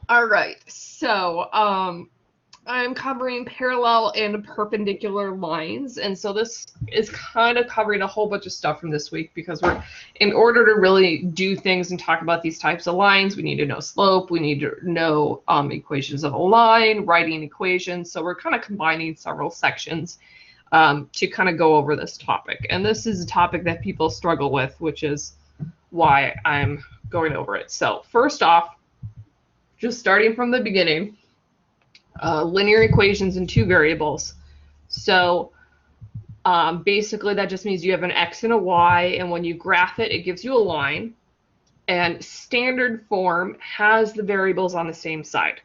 All right, so I'm covering parallel and perpendicular lines, and so this is kind of covering a whole bunch of stuff from this week because in order to really do things and talk about these types of lines, we need to know slope, we need to know equations of a line, writing equations, so we're kind of combining several sections to kind of go over this topic. And this is a topic that people struggle with, which is why I'm going over it. So first off, just starting from the beginning, linear equations in two variables. So basically that just means you have an x and a y, and when you graph it, it gives you a line. And standard form has the variables on the same side,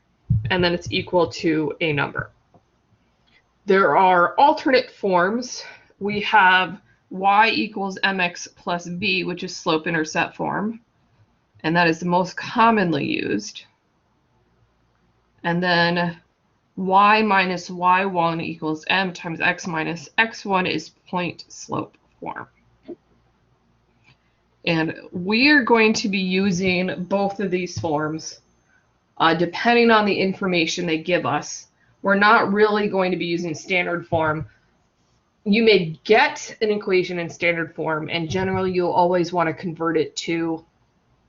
and then it's equal to a number. There are alternate forms. We have y equals mx plus b, which is slope-intercept form, and that is the most commonly used. And then y minus y1 equals m times x minus x1 is point slope form. And we are going to be using both of these forms depending on the information they give us. We're not really going to be using standard form. You may get an equation in standard form, and generally you'll always want to convert it to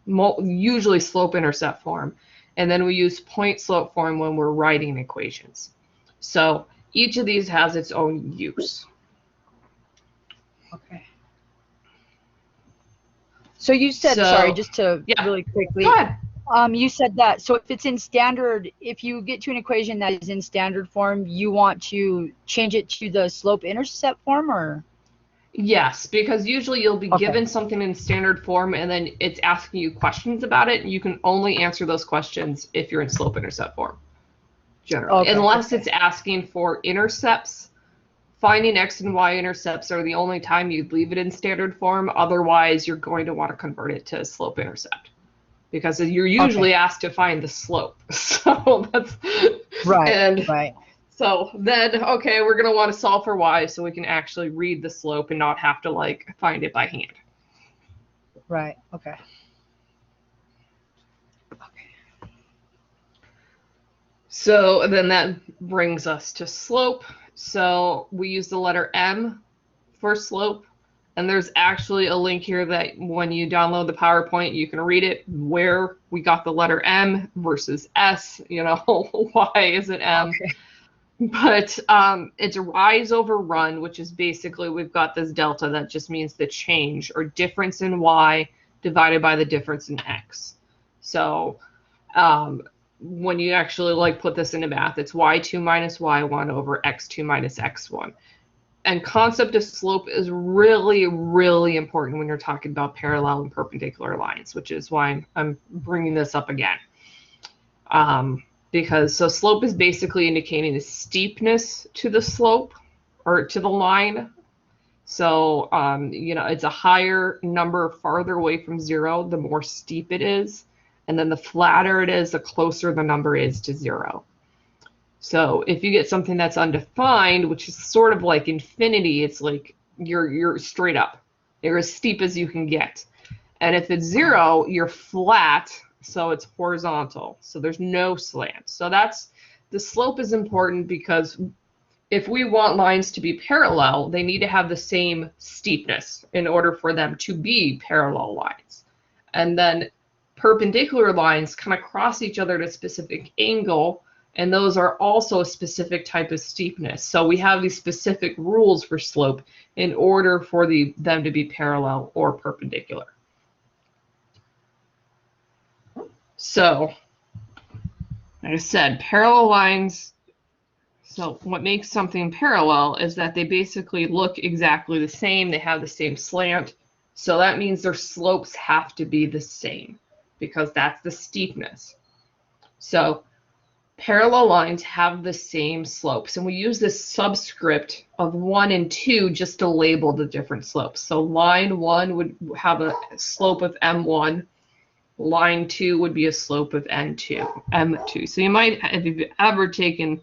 usually slope-intercept form. And then we use point slope form when we're writing equations. So each of these has its own use. Okay. So you said, sorry, just to really quickly. Go ahead. You said that, so if it's in standard, if you get to an equation that is in standard form, you want to change it to the slope-intercept form, or? Yes, because usually you'll be given something in standard form and then it's asking you questions about it, and you can only answer those questions if you're in slope-intercept form, generally. Unless it's asking for intercepts. Finding x and y intercepts are the only time you'd leave it in standard form. Otherwise, you're going to want to convert it to slope-intercept, because you're usually asked to find the slope. So that's right. So then, okay, we're going to want to solve for y so we can actually read the slope and not have to like find it by hand. Right. Okay. So then that brings us to slope. So we use the letter M for slope. And there's actually a link here that when you download the PowerPoint, you can read it where we got the letter M versus S. You know, why is it M? Okay. But it's rise over run, which is basically we've got this delta that just means the change or difference in y divided by the difference in x. So when you actually like put this into math, it's y2 minus y1 over x2 minus x1. And concept of slope is really, really important when you're talking about parallel and perpendicular lines, which is why I'm bringing this up again. Because so slope is basically indicating the steepness to the slope or to the line. So, you know, it's a higher number farther away from zero, the more steep it is. And then the flatter it is, the closer the number is to zero. So if you get something that's undefined, which is sort of like infinity, it's like you're straight up. You're as steep as you can get. And if it's zero, you're flat, so it's horizontal. So there's no slant. So that's the slope is important because if we want lines to be parallel, they need to have the same steepness in order for them to be parallel lines. And then perpendicular lines kind of cross each other at a specific angle, and those are also a specific type of steepness. So we have these specific rules for slope in order for them to be parallel or perpendicular. So, like I said, parallel lines, so what makes something parallel is that they basically look exactly the same. They have the same slant. So that means their slopes have to be the same because that's the steepness. So parallel lines have the same slopes, and we use this subscript of 1 and 2 just to label the different slopes. So line 1 would have a slope of m1. Line 2 would be a slope of m2. So you might, if you've ever taken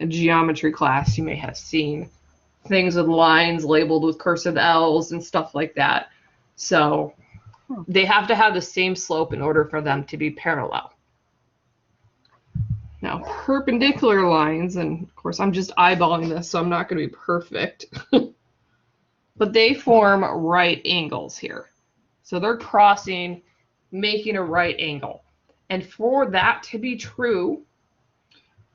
a geometry class, you may have seen things with lines labeled with cursive L's and stuff like that. So they have to have the same slope in order for them to be parallel. Now, perpendicular lines, and of course I'm just eyeballing this, so I'm not going to be perfect, but they form right angles here. So they're crossing, making a right angle. And for that to be true,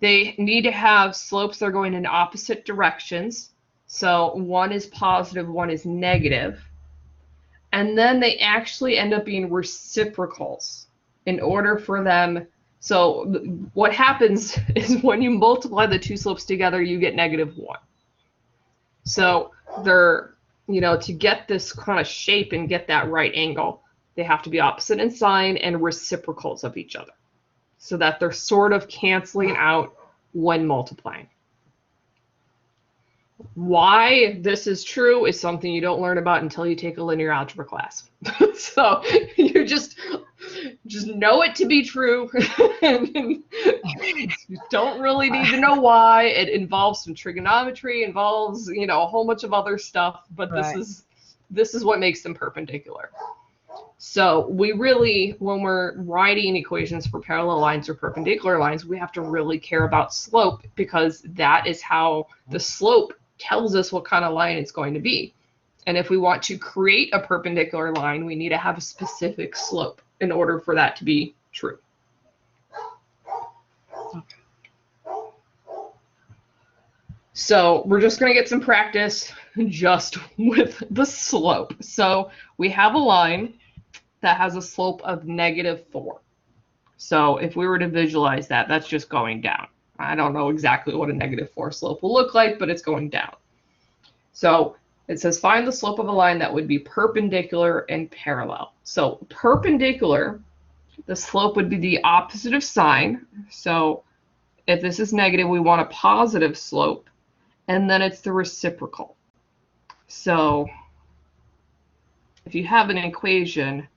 they need to have slopes that are going in opposite directions. So one is positive, one is negative. And then they actually end up being reciprocals in order for them. So what happens is when you multiply the two slopes together, you get -1. So they're, to get this kind of shape and get that right angle, they have to be opposite in sign and reciprocals of each other so that they're sort of canceling out when multiplying. Why this is true is something you don't learn about until you take a linear algebra class. So you just know it to be true. And you don't really need to know why. It involves some trigonometry, involves, a whole bunch of other stuff, but this is what makes them perpendicular. So we really, when we're writing equations for parallel lines or perpendicular lines, we have to really care about slope, because that is how the slope tells us what kind of line it's going to be. And if we want to create a perpendicular line, we need to have a specific slope in order for that to be true. So we're just going to get some practice just with the slope. So we have a line that has a slope of -4. So if we were to visualize that, that's just going down. I don't know exactly what a -4 slope will look like, but it's going down. So it says find the slope of a line that would be perpendicular and parallel. So perpendicular, the slope would be the opposite of sine. So if this is negative, we want a positive slope, and then it's the reciprocal. So if you have an equation,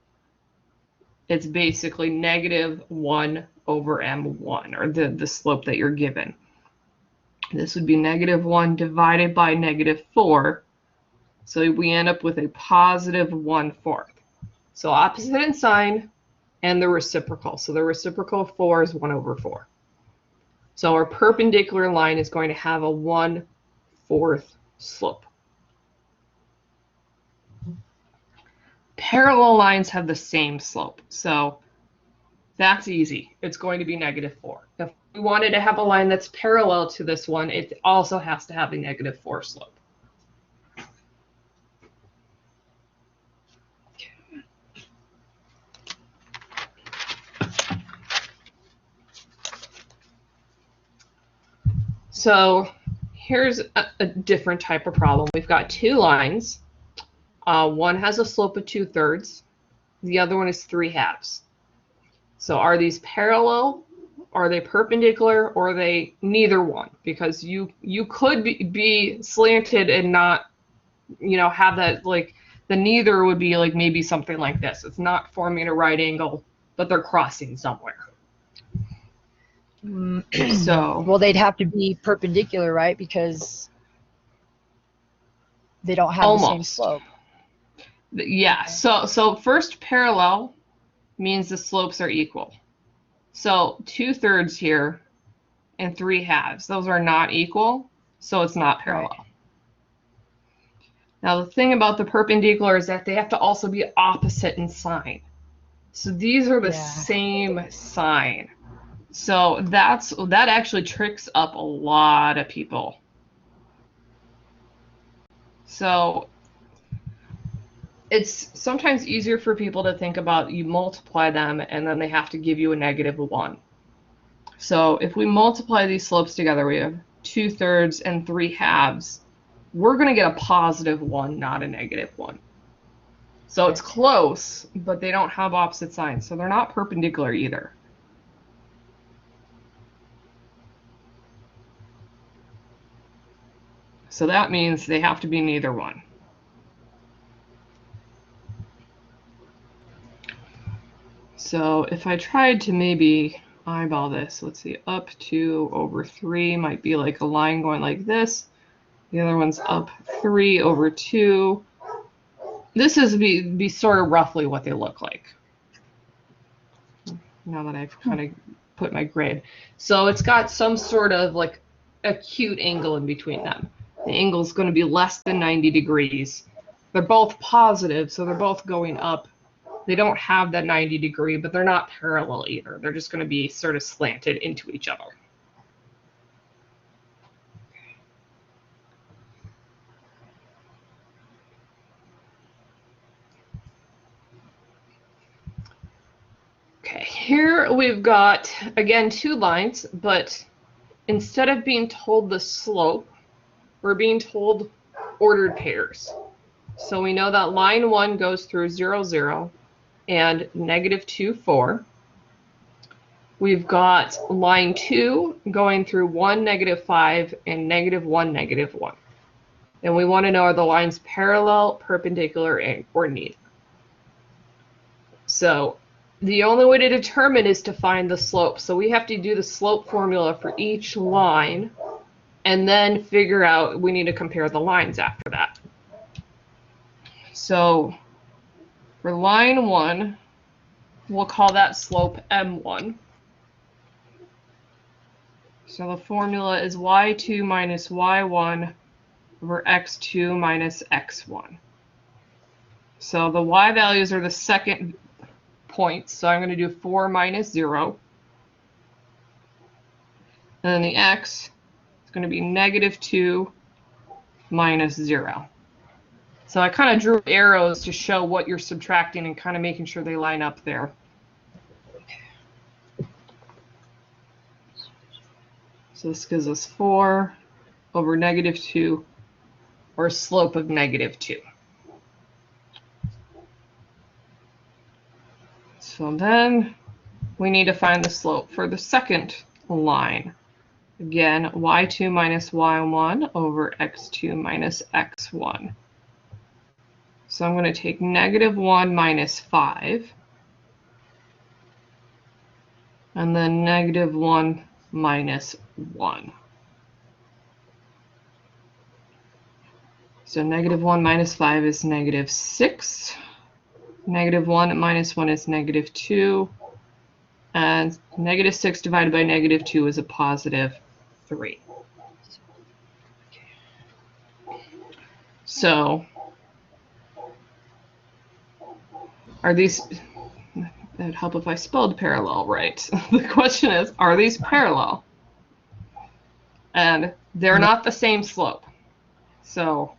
it's basically -1 over m1, or the slope that you're given. This would be -1 divided by -4. So we end up with a +1/4. So opposite in sign and the reciprocal. So the reciprocal of 4 is 1/4. So our perpendicular line is going to have a 1/4 slope. Parallel lines have the same slope. So that's easy. It's going to be -4. If we wanted to have a line that's parallel to this one, it also has to have a -4 slope. So here's a different type of problem. We've got two lines. One has a slope of 2/3. The other one is 3/2. So are these parallel? Are they perpendicular? Or are they neither one? Because you could be slanted and not, have that, like, the neither would be like maybe something like this. It's not forming a right angle, but they're crossing somewhere. So well, they'd have to be perpendicular, right? Because they don't have the same slope. Yeah. So first, parallel means the slopes are equal. So 2/3 here and 3/2, those are not equal, so it's not parallel. Right. Now the thing about the perpendicular is that they have to also be opposite in sign. So these are the same sign. So that actually tricks up a lot of people. So it's sometimes easier for people to think about you multiply them and then they have to give you a -1. So if we multiply these slopes together, we have 2/3 and 3/2. We're going to get a +1, not a -1. So it's close, but they don't have opposite signs. So they're not perpendicular either. So that means they have to be neither one. So if I tried to maybe eyeball this, let's see, up 2/3 might be like a line going like this. The other one's up 3/2. This is be sort of roughly what they look like. Now that I've kind of put my grid. So it's got some sort of like acute angle in between them. The angle is going to be less than 90 degrees. They're both positive, so they're both going up. They don't have that 90 degree, but they're not parallel either. They're just going to be sort of slanted into each other. Okay, here we've got, again, two lines, but instead of being told the slope, we're being told ordered pairs. So we know that line 1 goes through 0, 0, and -2, 4. We've got line 2 going through 1, -5, and -1, -1. And we want to know, are the lines parallel, perpendicular, or neither? So the only way to determine is to find the slope. So we have to do the slope formula for each line, and then figure out, we need to compare the lines after that. So for line 1, we'll call that slope M1. So the formula is y2 minus y1 over x2 minus x1. So the y values are the second points, so I'm going to do 4 minus 0. And then the x is going to be -2 minus 0. So I kind of drew arrows to show what you're subtracting and kind of making sure they line up there. So this gives us 4 over -2, or a slope of -2. So then we need to find the slope for the second line. Again, y2 minus y1 over x2 minus x1. So I'm going to take -1 minus 5, and then -1 minus 1. So -1 minus 5 is -6. -1 minus 1 is -2. And -6 divided by -2 is a +3. So are these, it'd help if I spelled parallel right. The question is, are these parallel? And they're not the same slope. So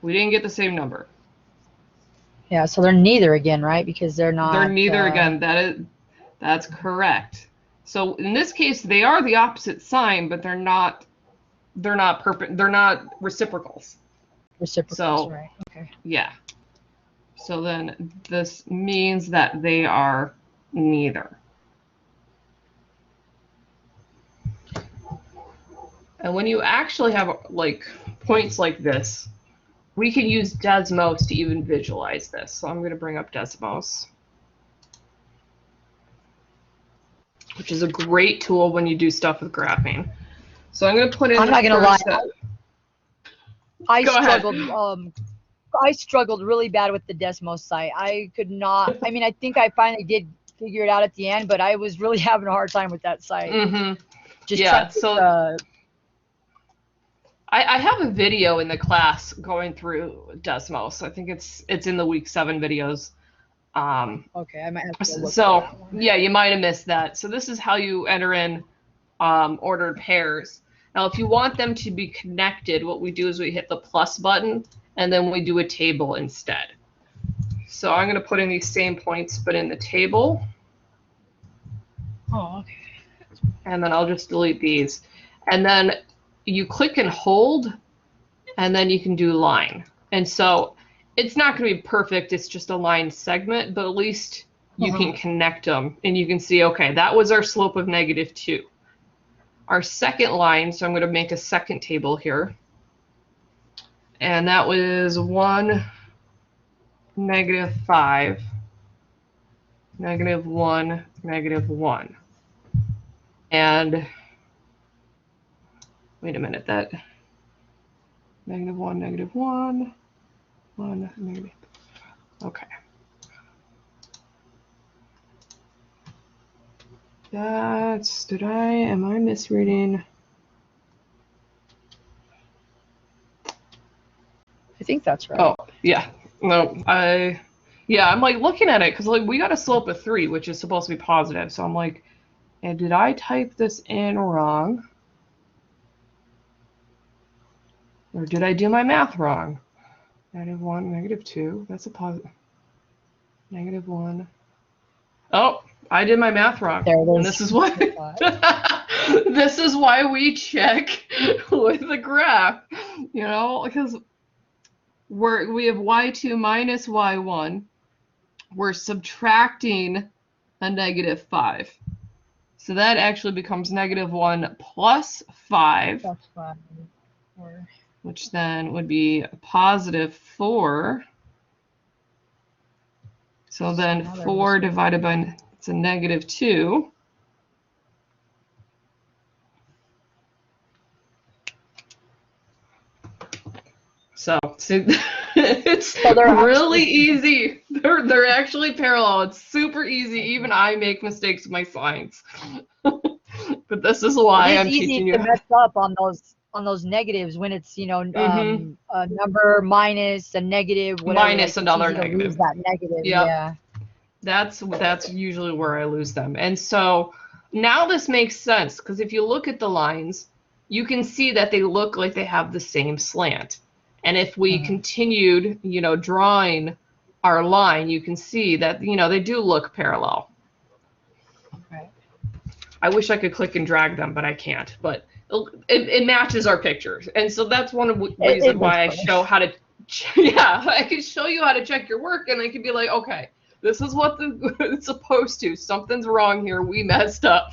we didn't get the same number. Yeah, so they're neither again, right? Because they're not. They're neither again. That's correct. So in this case, they are the opposite sign, but they're not reciprocals. Reciprocals, So, right? Okay. Yeah. So then this means that they are neither. And when you actually have like points like this, we can use Desmos to even visualize this. So I'm going to bring up Desmos, which is a great tool when you do stuff with graphing. So I'm going to put in. I'm not going to lie. I struggled really bad with the Desmos site. I could not. I mean, I think I finally did figure it out at the end, but I was really having a hard time with that site. Mm-hmm. Just yeah. So I have a video in the class going through Desmos. I think it's in the week 7 videos. Okay, I might have to look so for that one. Yeah, you might have missed that. So this is how you enter in ordered pairs. Now, if you want them to be connected, what we do is we hit the plus button, and then we do a table instead. So I'm going to put in these same points, but in the table. Oh, okay. And then I'll just delete these. And then you click and hold, and then you can do line. And so it's not going to be perfect. It's just a line segment, but at least you can connect them. And you can see, okay, that was our slope of -2. Our second line, so I'm going to make a second table here. And that was 1, -5, -1, -1. And wait a minute, that -1, -1, 1, -. Okay. Am I misreading? I think that's right. Oh, yeah. No, I'm like looking at it because like we got a slope of 3, which is supposed to be positive. So I'm like, and did I type this in wrong? Or did I do my math wrong? -1, -2. That's a positive. -1. Oh, I did my math wrong. There it is. And this is why this is why we check with the graph, you know, because we have y2 minus y1. We're subtracting a -5. So that actually becomes -1 plus 5, Plus 5. Or which then would be +4. So then 4 divided by, it's a -2. So see, it's really easy. They're actually parallel. It's super easy. Even I make mistakes with my signs. But this is why I'm teaching you. It is easy to mess up on those negatives when it's, you know, a number minus a negative, whatever. Minus like, another it's easy negative. to lose that negative. Yep. Yeah. That's usually where I lose them. And so now this makes sense because if you look at the lines, you can see that they look like they have the same slant. And if we continued, you know, drawing our line, you can see that, you know, they do look parallel. Right. I wish I could click and drag them, but I can't. But it matches our pictures. And so that's one of the reasons why I show how to, yeah, I can show you how to check your work and I can be like, okay, this is what it's supposed to. Something's wrong here. We messed up.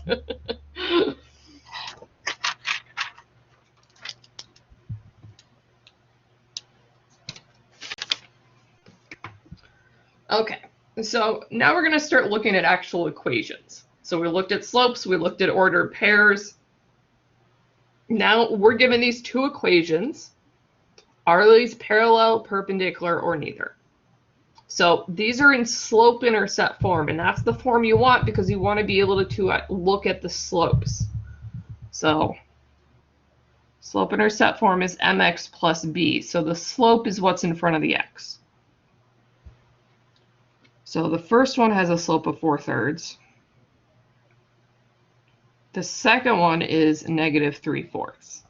Okay, so now we're going to start looking at actual equations. So we looked at slopes, we looked at ordered pairs. Now we're given these two equations. Are these parallel, perpendicular, or neither? So these are in slope-intercept form, and that's the form you want because you want to be able to look at the slopes. So slope-intercept form is mx plus b. So the slope is what's in front of the x. So the first one has a slope of 4/3. The second one is -3/4.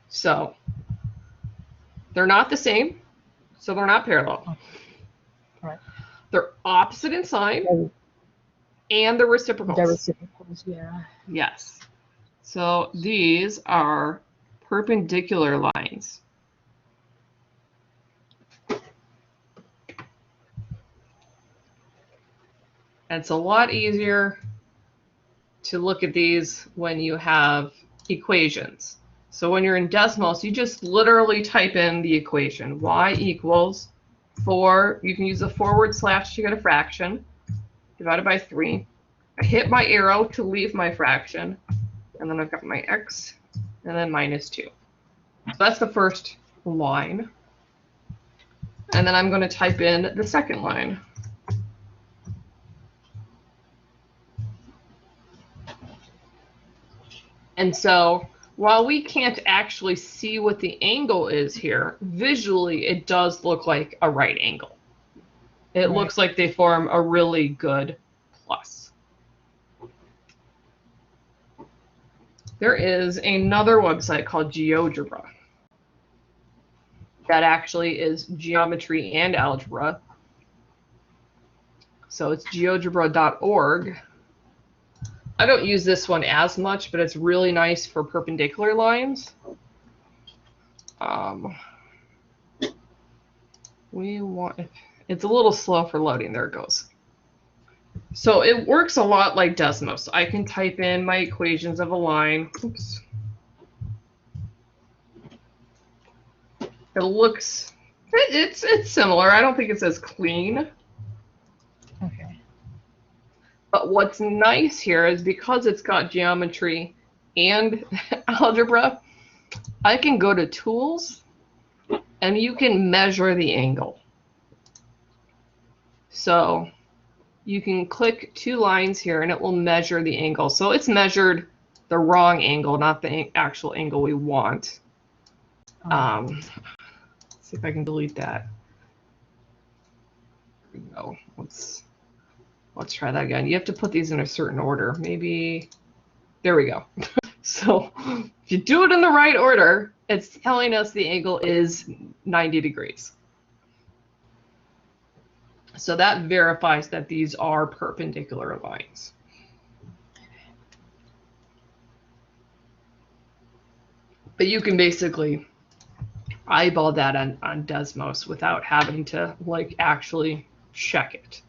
So they're not the same, so they're not parallel. Right. They're opposite in sign, and they're reciprocals. They're reciprocals, yeah. Yes. So these are perpendicular lines. It's a lot easier to look at these when you have equations. So when you're in decimals, you just literally type in the equation. Y equals 4, you can use a forward slash to get a fraction, divided by 3. I hit my arrow to leave my fraction, and then I've got my x, and then -2. So that's the first line. And then I'm going to type in the second line. And so while we can't actually see what the angle is here, visually it does look like a right angle. It looks like they form a really good plus. There is another website called Geogebra that actually is geometry and algebra. So it's geogebra.org. I don't use this one as much, but it's really nice for perpendicular lines. It's a little slow for loading. There it goes. So it works a lot like Desmos. So I can type in my equations of a line. Oops. It looks, it's similar. I don't think it's as clean. Okay. But what's nice here is because it's got geometry and algebra, I can go to tools and you can measure the angle. So you can click two lines here and it will measure the angle. So it's measured the wrong angle, not the actual angle we want. Let's see if I can delete that. There we go. Let's try that again. You have to put these in a certain order. Maybe, there we go. So if you do it in the right order, it's telling us the angle is 90 degrees. So that verifies that these are perpendicular lines. But you can basically eyeball that on Desmos without having to like actually check it.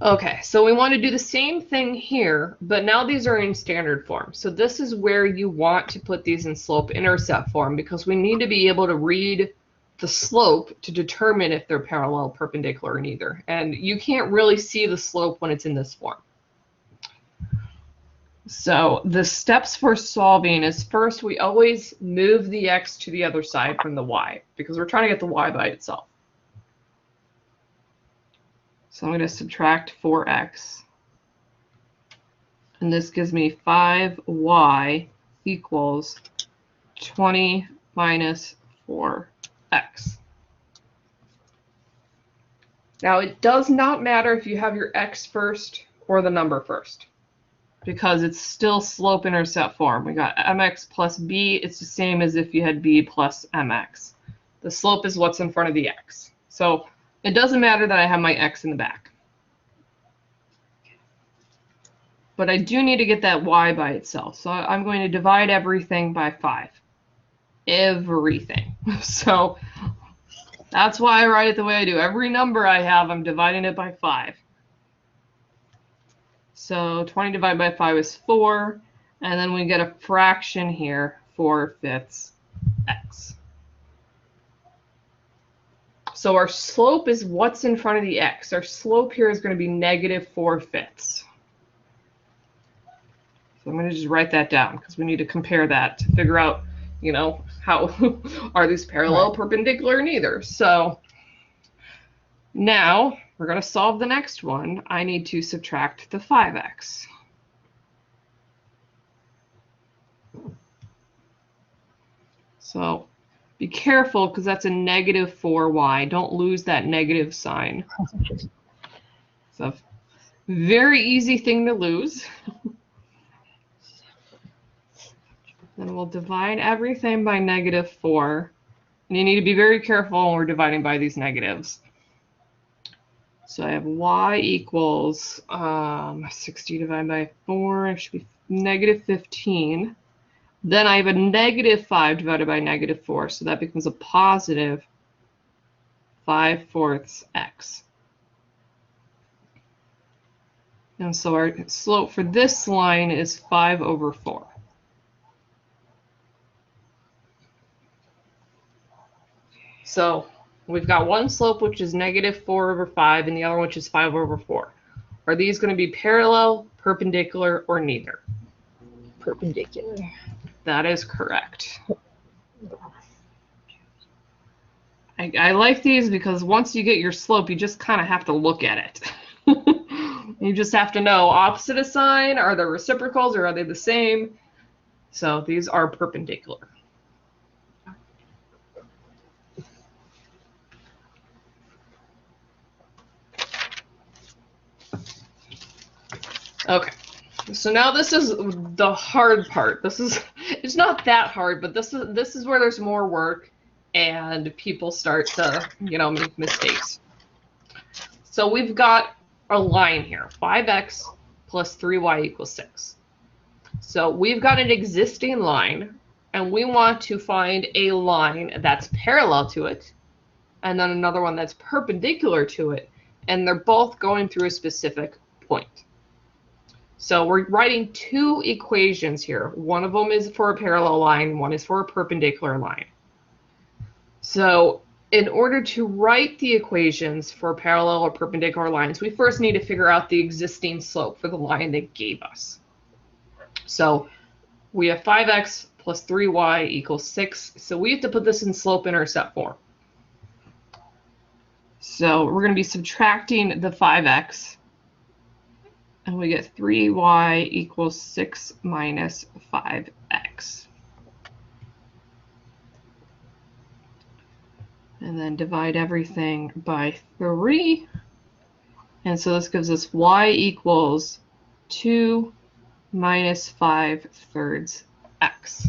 Okay, so we want to do the same thing here, but now these are in standard form. So this is where you want to put these in slope intercept form because we need to be able to read the slope to determine if they're parallel, perpendicular, or neither. And you can't really see the slope when it's in this form. So the steps for solving is first we always move the x to the other side from the y because we're trying to get the y by itself. So I'm going to subtract 4x. And this gives me 5y equals 20 minus 4x. Now it does not matter if you have your x first or the number first, because it's still slope intercept form. We got mx plus b. It's the same as if you had b plus mx. The slope is what's in front of the x. So it doesn't matter that I have my x in the back. But I do need to get that y by itself. So I'm going to divide everything by 5. Everything. So that's why I write it the way I do. Every number I have, I'm dividing it by 5. So 20 divided by 5 is 4. And then we get a fraction here, 4/5 x. So our slope is what's in front of the x. Our slope here is going to be negative 4/5. So I'm going to just write that down because we need to compare that to figure out, you know, how are these parallel, Right. perpendicular, or neither. So now we're going to solve the next one. I need to subtract the 5x. So be careful because that's a negative 4y. Don't lose that negative sign. It's a very easy thing to lose. Then we'll divide everything by negative 4. And you need to be very careful when we're dividing by these negatives. So I have y equals 60 divided by 4. It should be negative 15. Then I have a negative 5 divided by negative 4. So that becomes a positive 5/4 x. And so our slope for this line is 5/4. So we've got one slope which is negative 4/5 and the other which is 5/4. Are these going to be parallel, perpendicular, or neither? Perpendicular. That is correct. I like these because once you get your slope, you just kind of have to look at it. You just have to know opposite of sign, are they reciprocals or are they the same? So these are perpendicular. Okay, so now this is the hard part. It's not that hard, but this is where there's more work and people start to, you know, make mistakes. So we've got a line here, 5x plus 3y equals 6. So we've got an existing line and we want to find a line that's parallel to it and then another one that's perpendicular to it, and they're both going through a specific point. So we're writing two equations here. One of them is for a parallel line, one is for a perpendicular line. So in order to write the equations for parallel or perpendicular lines, we first need to figure out the existing slope for the line they gave us. So we have 5x plus 3y equals 6. So we have to put this in slope-intercept form. So we're going to be subtracting the 5x. And we get 3y equals 6 minus 5x. And then divide everything by 3. And so this gives us y equals 2 minus 5/3 x.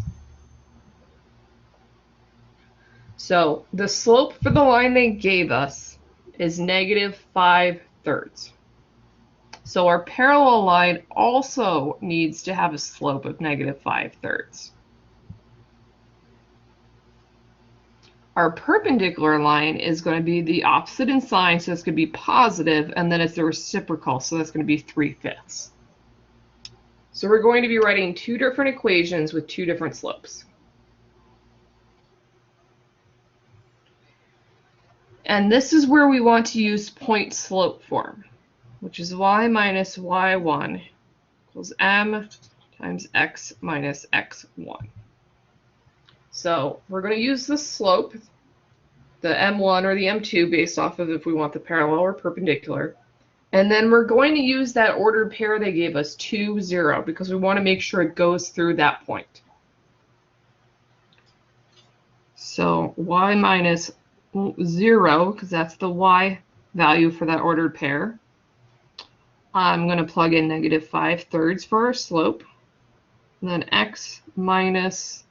So the slope for the line they gave us is negative 5/3. So our parallel line also needs to have a slope of negative 5/3. Our perpendicular line is going to be the opposite in sign, so it's going to be positive, and then it's the reciprocal, so that's going to be 3/5. So we're going to be writing two different equations with two different slopes. And this is where we want to use point slope form, which is y minus y1 equals m times x minus x1. So we're going to use the slope, the m1 or the m2, based off of if we want the parallel or perpendicular. And then we're going to use that ordered pair they gave us, 2, 0, because we want to make sure it goes through that point. So y minus 0, because that's the y value for that ordered pair. I'm going to plug in negative 5/3 for our slope. And then x minus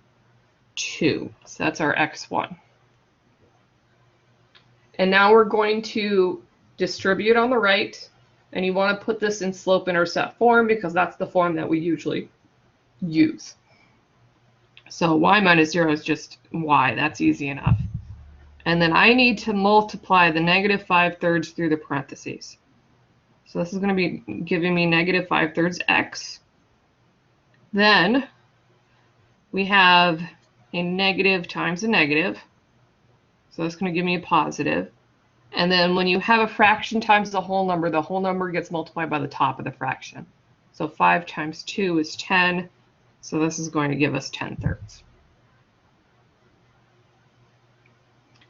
2. So that's our x1. And now we're going to distribute on the right. And you want to put this in slope-intercept form because that's the form that we usually use. So y minus 0 is just y. That's easy enough. And then I need to multiply the negative 5/3 through the parentheses. So this is going to be giving me negative 5/3 x. Then we have a negative times a negative. So that's going to give me a positive. And then when you have a fraction times the whole number gets multiplied by the top of the fraction. So 5 times 2 is 10. So this is going to give us 10/3.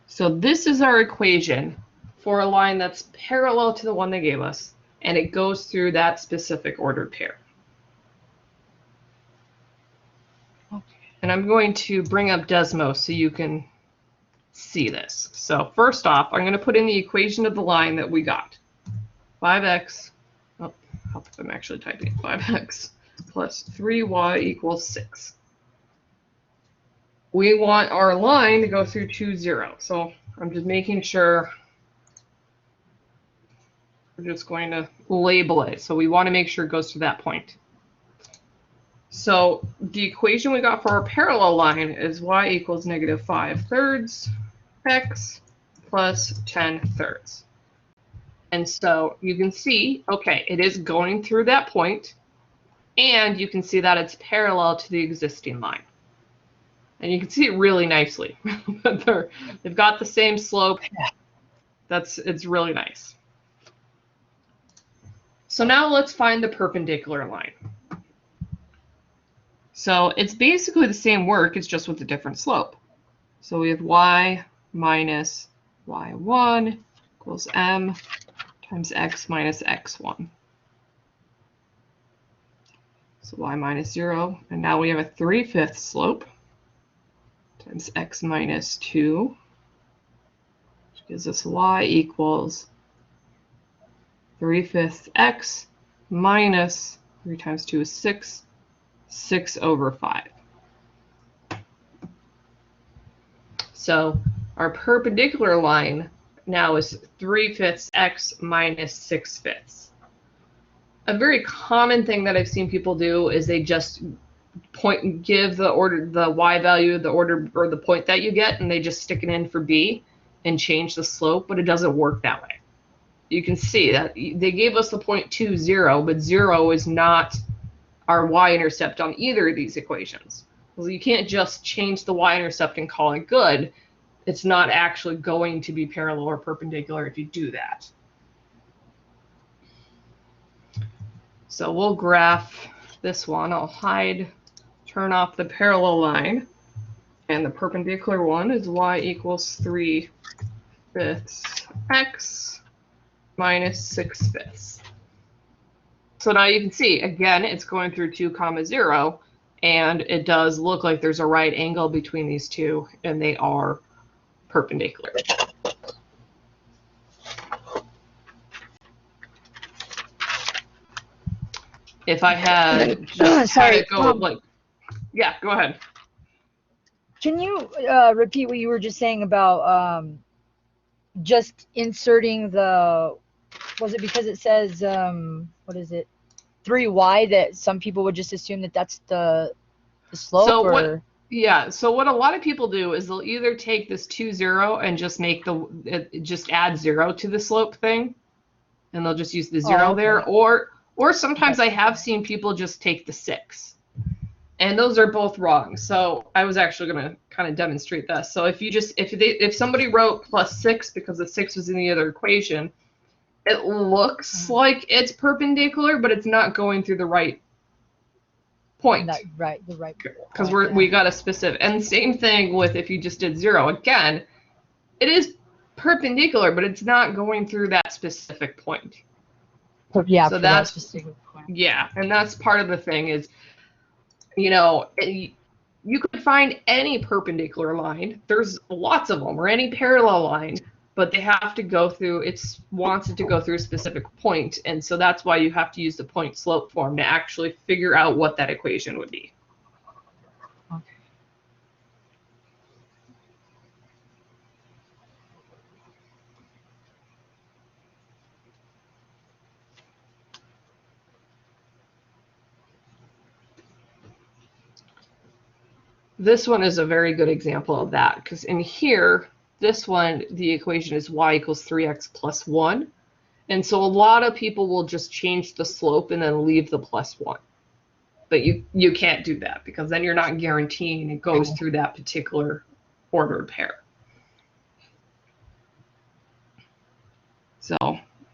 So this is our equation for a line that's parallel to the one they gave us, and it goes through that specific ordered pair. Okay. And I'm going to bring up Desmos so you can see this. So first off, I'm going to put in the equation of the line that we got. 5x, oh, help if I'm actually typing it, 5x plus 3y equals 6. We want our line to go through 2, 0. So I'm just making sure we're just going to label it. So we want to make sure it goes to that point. So the equation we got for our parallel line is y equals negative 5/3 x plus 10/3. And so you can see, okay, it is going through that point, and you can see that it's parallel to the existing line. And you can see it really nicely. They've got the same slope. It's really nice. So now let's find the perpendicular line. So it's basically the same work, it's just with a different slope. So we have y minus y1 equals m times x minus x1. So y minus 0, and now we have a 3/5 slope times x minus 2, which gives us y equals 3/5 x minus 3 times 2 is 6, 6/5. So our perpendicular line now is 3/5 x minus 6/5. A very common thing that I've seen people do is they just give the y value, the order or the point that you get, and they just stick it in for b and change the slope, but it doesn't work that way. You can see that they gave us the point 2, 0, but 0 is not our y-intercept on either of these equations. Well, you can't just change the y-intercept and call it good. It's not actually going to be parallel or perpendicular if you do that. So we'll graph this one. I'll hide turn off the parallel line, and the perpendicular one is y equals 3/5 x minus 6/5. So now you can see, again, it's going through 2, 0, and it does look like there's a right angle between these two, and they are perpendicular. If I had just had it go like, yeah, go ahead. Can you repeat what you were just saying about just inserting the, was it because it says, what is it, 3y, that some people would just assume that that's the slope? So or? So what a lot of people do is they'll either take this 2, 0 and just make just add 0 to the slope thing, and they'll just use the 0 there, or sometimes I have seen people just take the 6. And those are both wrong. So I was actually going to kind of demonstrate this. So if somebody wrote +6 because the 6 was in the other equation, it looks like it's perpendicular, but it's not going through the right point. The right. Because we got a specific. And same thing with if you just did 0. Again, it is perpendicular, but it's not going through that specific point. Yeah. So that's that specific point. Yeah, and that's part of the thing is, you know, you could find any perpendicular line. There's lots of them, or any parallel line, but they have to go through, wants it to go through a specific point, and so that's why you have to use the point slope form to actually figure out what that equation would be. Okay. This one is a very good example of that, because in here, this one, the equation is y equals 3x plus 1. And so a lot of people will just change the slope and then leave the +1. But you can't do that, because then you're not guaranteeing it goes through that particular ordered pair. So,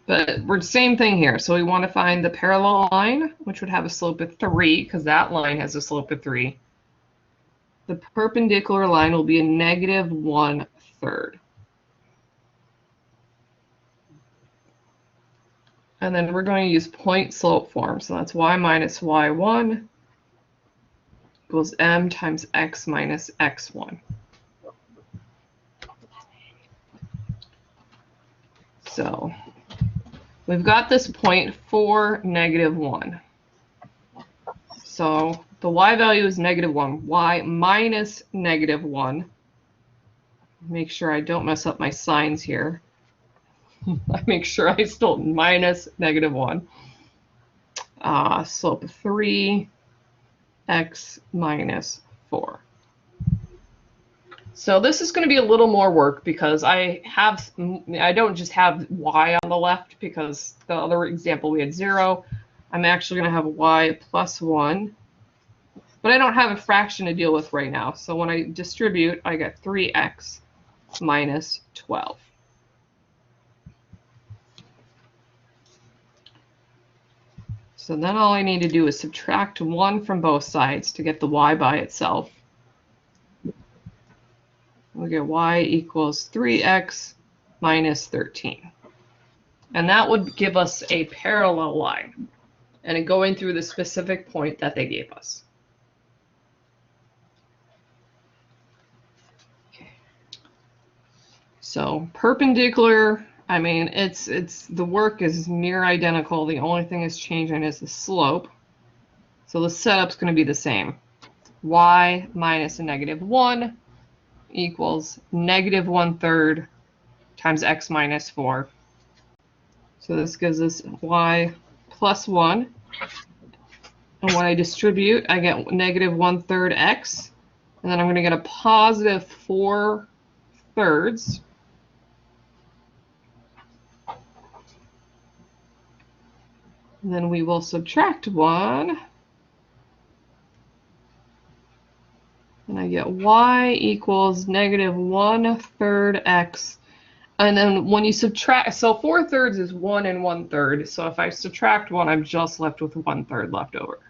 but we're the same thing here. So we want to find the parallel line, which would have a slope of 3, because that line has a slope of 3. The perpendicular line will be a -1/3. And then we're going to use point slope form. So that's y minus y1 equals m times x minus x1. So we've got this point for -1. So the y value is -1. Y minus -1. Make sure I don't mess up my signs here. I make sure I still minus -1. Slope of 3, x minus 4. So this is going to be a little more work, because I don't just have y on the left, because the other example we had 0. I'm actually going to have y plus 1. But I don't have a fraction to deal with right now. So when I distribute, I get 3x minus 12. So then all I need to do is subtract 1 from both sides to get the y by itself. We get y equals 3x minus 13. And that would give us a parallel line, and going through the specific point that they gave us. So perpendicular, I mean, the work is near identical. The only thing that's changing is the slope. So the setup's going to be the same. Y minus a -1 equals -1/3 times x minus 4. So this gives us y plus 1. And when I distribute, I get -1/3 x. And then I'm going to get a positive 4/3. And then we will subtract 1. And I get y equals -1/3 x. And then when you subtract, so 4/3 is 1 1/3. So if I subtract 1, I'm just left with 1/3 left over.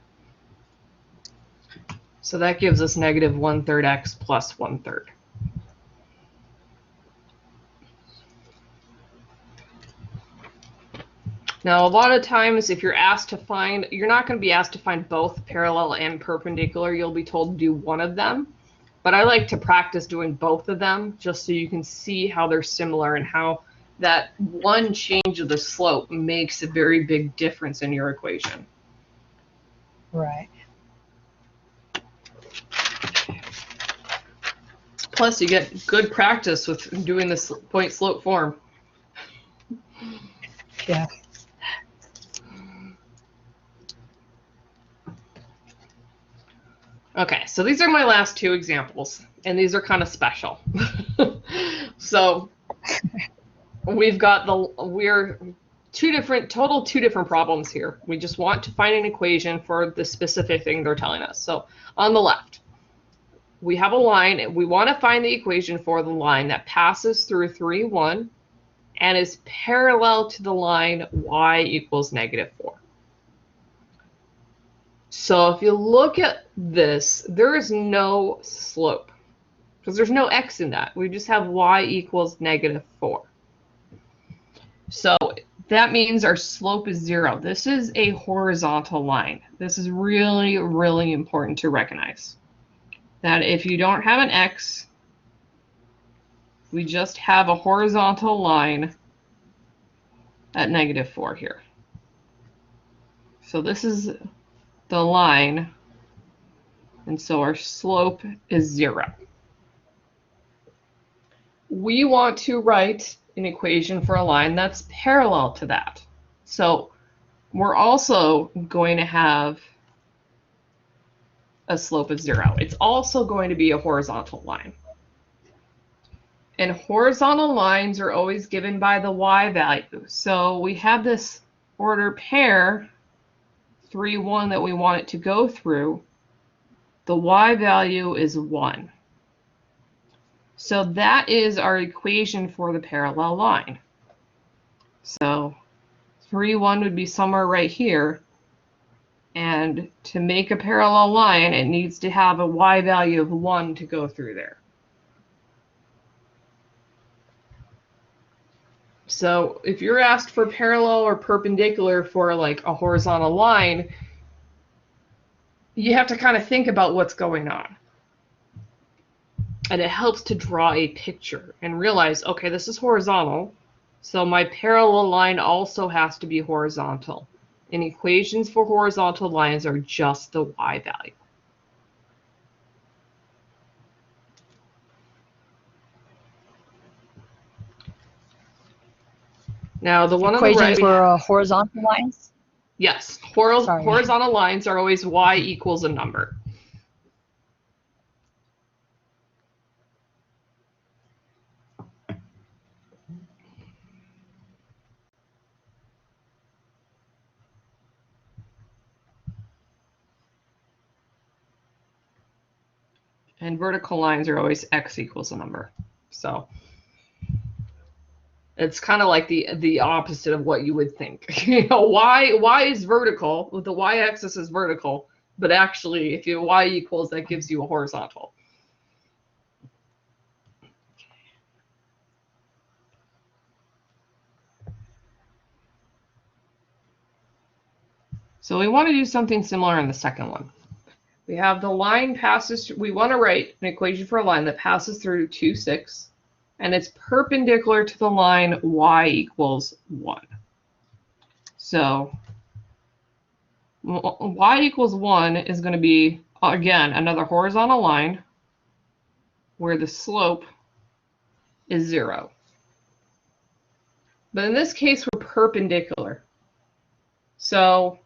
So that gives us negative 1/3 x plus 1/3. Now, a lot of times if you're asked to find, you're not going to be asked to find both parallel and perpendicular. You'll be told to do one of them. But I like to practice doing both of them just so you can see how they're similar and how that one change of the slope makes a very big difference in your equation. Right. Plus, you get good practice with doing this point slope form. Yeah. Okay, so these are my last two examples, and these are kind of special. So we're two different problems here. We just want to find an equation for the specific thing they're telling us. So on the left, we have a line, and we want to find the equation for the line that passes through 3, 1, and is parallel to the line y equals -4. So if you look at this, there is no slope because there's no x in that. We just have y equals -4. So that means our slope is 0. This is a horizontal line. This is really, really important to recognize. That if you don't have an x, we just have a horizontal line at -4 here. So this is the line, and so our slope is 0. We want to write an equation for a line that's parallel to that. So we're also going to have a slope of 0. It's also going to be a horizontal line. And horizontal lines are always given by the y value. So we have this ordered pair, 3, 1, that we want it to go through. The y value is 1. So that is our equation for the parallel line. So 3, 1 would be somewhere right here. And to make a parallel line, it needs to have a y value of 1 to go through there. So if you're asked for parallel or perpendicular for like a horizontal line, you have to kind of think about what's going on. And it helps to draw a picture and realize, okay, this is horizontal, so my parallel line also has to be horizontal. And equations for horizontal lines are just the y value. Now, the one on the right, Equations for horizontal lines? yes, horizontal lines are always y equals a number. And vertical lines are always x equals a number. So it's kind of like the opposite of what you would think. You know, y is vertical, the y-axis is vertical, but actually if you y equals, that gives you a horizontal. So we want to do something similar in the second one. We have the line passes, we want to write an equation for a line that passes through 2, 6, and it's perpendicular to the line y equals 1. So y equals 1 is going to be, again, another horizontal line where the slope is 0. But in this case, we're perpendicular. So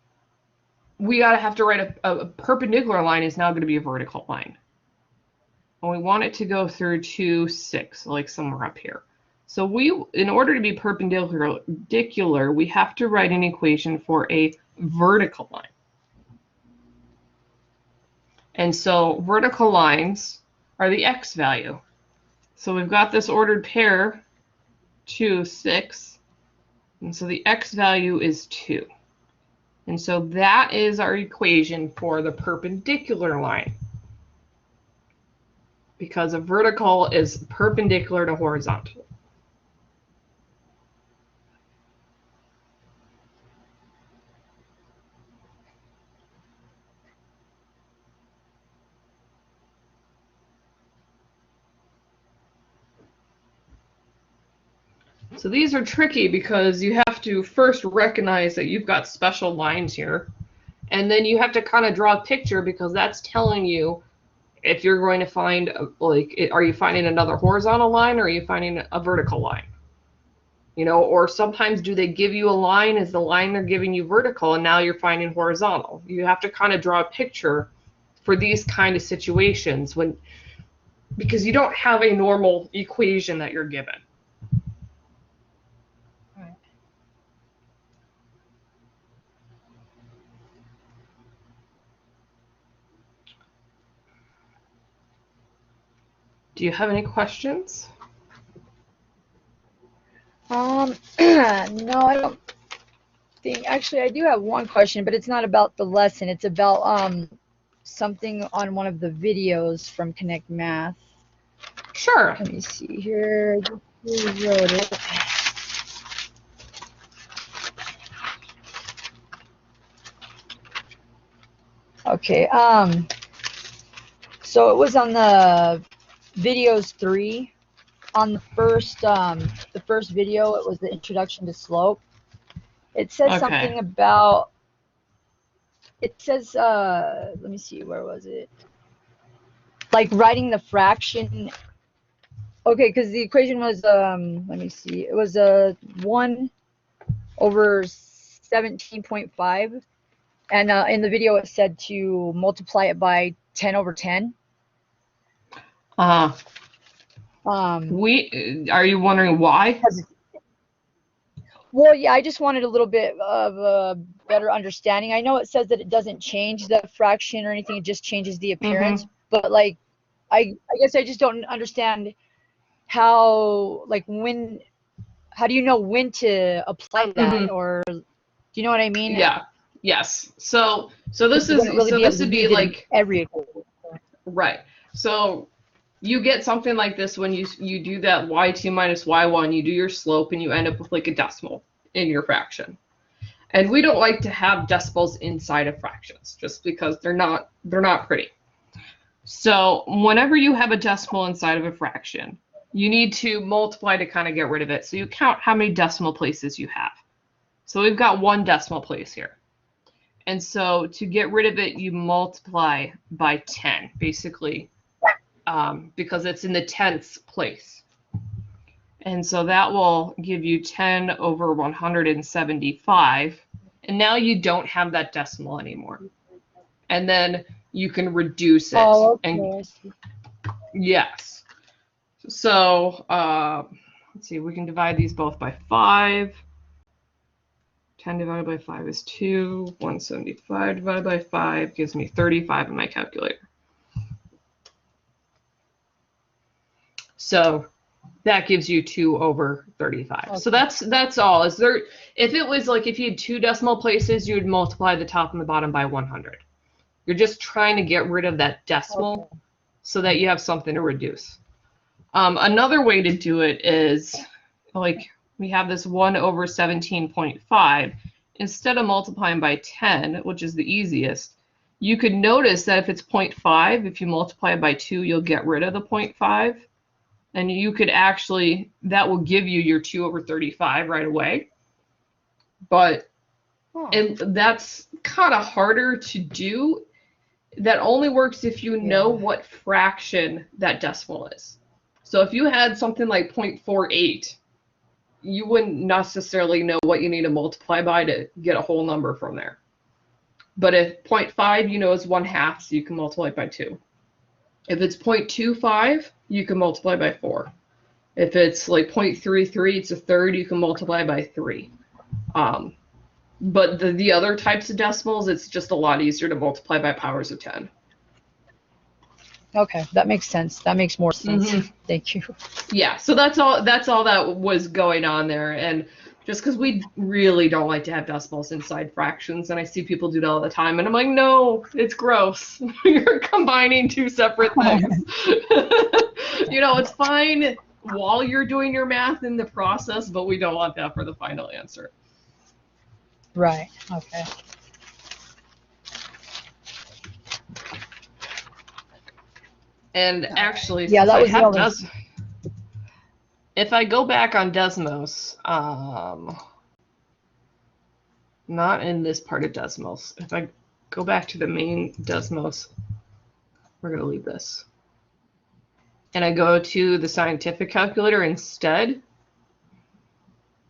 we have to write a perpendicular line is now going to be a vertical line. And we want it to go through 2, 6, like somewhere up here. So in order to be perpendicular, we have to write an equation for a vertical line. And so vertical lines are the x value. So we've got this ordered pair, 2, 6, and so the x value is 2. And so that is our equation for the perpendicular line. because a vertical is perpendicular to horizontal. So these are tricky because you have to first recognize that you've got special lines here. And then you have to kind of draw a picture because that's telling you if you're going to find, like, are you finding another horizontal line or are you finding a vertical line? You know, or sometimes do they give you a line? Is the line they're giving you vertical and now you're finding horizontal? You have to kind of draw a picture for these kind of situations because you don't have a normal equation that you're given. Do you have any questions? No, I don't think. Actually, I do have one question, but it's not about the lesson. It's about something on one of the videos from Connect Math. Sure. Let me see here. Who wrote it? Okay. So it was on the videos 3. On the first video, it was the introduction to slope. It says something about. It says, let me see, where was it? Like writing the fraction. Okay, because the equation was, let me see, it was 1 over 17.5. And in the video, it said to multiply it by 10 over 10. Are you wondering why? Well, yeah, I just wanted a little bit of a better understanding. I know it says that it doesn't change the fraction or anything, it just changes the appearance. But like, I guess I just don't understand how, like, how do you know when to apply that, or do you know what I mean? Yeah. Yes. So this would be like every equation. Right. So you get something like this when you do that y2 minus y1, you do your slope and you end up with like a decimal in your fraction. And we don't like to have decimals inside of fractions just because they're not pretty. So whenever you have a decimal inside of a fraction, you need to multiply to kind of get rid of it. So you count how many decimal places you have. So we've got 1 decimal place here. And so to get rid of it, you multiply by 10, basically, because it's in the 10th place. And so that will give you 10 over 175. And now you don't have that decimal anymore. And then you can reduce it. Oh, okay. And yes. So let's see, we can divide these both by 5. 10 divided by 5 is 2. 175 divided by 5 gives me 35 in my calculator. So that gives you 2 over 35. Okay. So that's all. If it was like if you had 2 decimal places, you would multiply the top and the bottom by 100. You're just trying to get rid of that decimal so that you have something to reduce. Another way to do it is like we have this 1 over 17.5. Instead of multiplying by 10, which is the easiest, you could notice that if it's 0.5, if you multiply by 2, you'll get rid of the 0.5. And you could actually, that will give you your 2 over 35 right away. But and that's kind of harder to do. That only works if you know what fraction that decimal is. So if you had something like 0.48, you wouldn't necessarily know what you need to multiply by to get a whole number from there. But if 0.5, you know, is 1/2, so you can multiply it by 2. If it's 0.25, you can multiply by 4. If it's like 0.33, it's 1/3, you can multiply by 3. But the other types of decimals, it's just a lot easier to multiply by powers of 10. Okay, that makes sense. That makes more sense. Thank you. Yeah, so that's all that was going on there. And just because we really don't like to have decimals inside fractions, and I see people do that all the time, and I'm like, no, it's gross. You're combining 2 separate things. know, it's fine while you're doing your math in the process, but we don't want that for the final answer. Right. Okay. And actually, Yeah, since that I was the have only. if I go back on Desmos, not in this part of Desmos. If I go back to the main Desmos, we're going to leave this. And I go to the scientific calculator instead,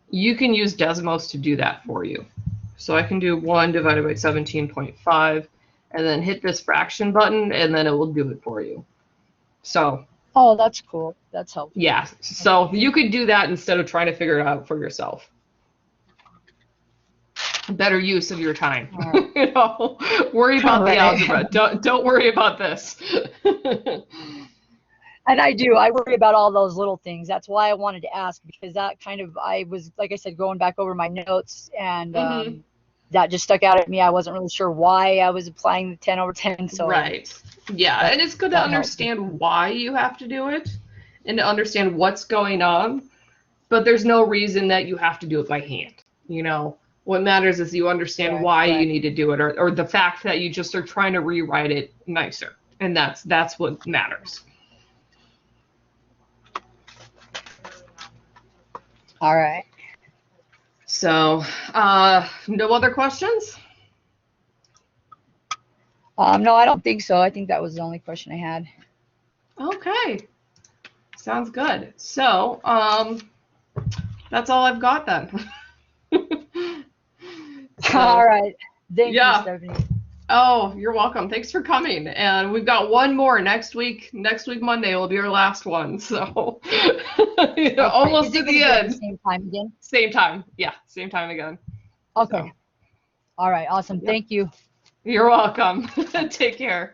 you can use Desmos to do that for you. So I can do 1 divided by 17.5 and then hit this fraction button and then it will do it for you. So, Oh, that's cool. That's helpful. yeah. So you could do that instead of trying to figure it out for yourself. Better use of your time. Right. You know, worry about the Right. algebra. Don't worry about this. And I do. I worry about all those little things. That's why I wanted to ask, because that kind of, I was, like I said, going back over my notes, and that just stuck out at me. I wasn't really sure why I was applying the 10 over 10. So Right. Yeah, and it's good to understand why you have to do it and to understand what's going on, but there's no reason that you have to do it by hand. You know, what matters is you understand why you need to do it, or the fact that you just are trying to rewrite it nicer, and that's what matters. All right. So, no other questions? No, I don't think so. I think that was the only question I had. Okay. Sounds good. So, that's all I've got then. So, all right. Thank you, yeah. Stephanie. Oh, you're welcome. Thanks for coming. And we've got one more next week. Next week, Monday, will be our last one. So, Okay. almost Is it to gonna the be at end. the same time again? Same time. Yeah, same time again. Okay. So, All right. Awesome. yeah. Thank you. You're welcome. Take care.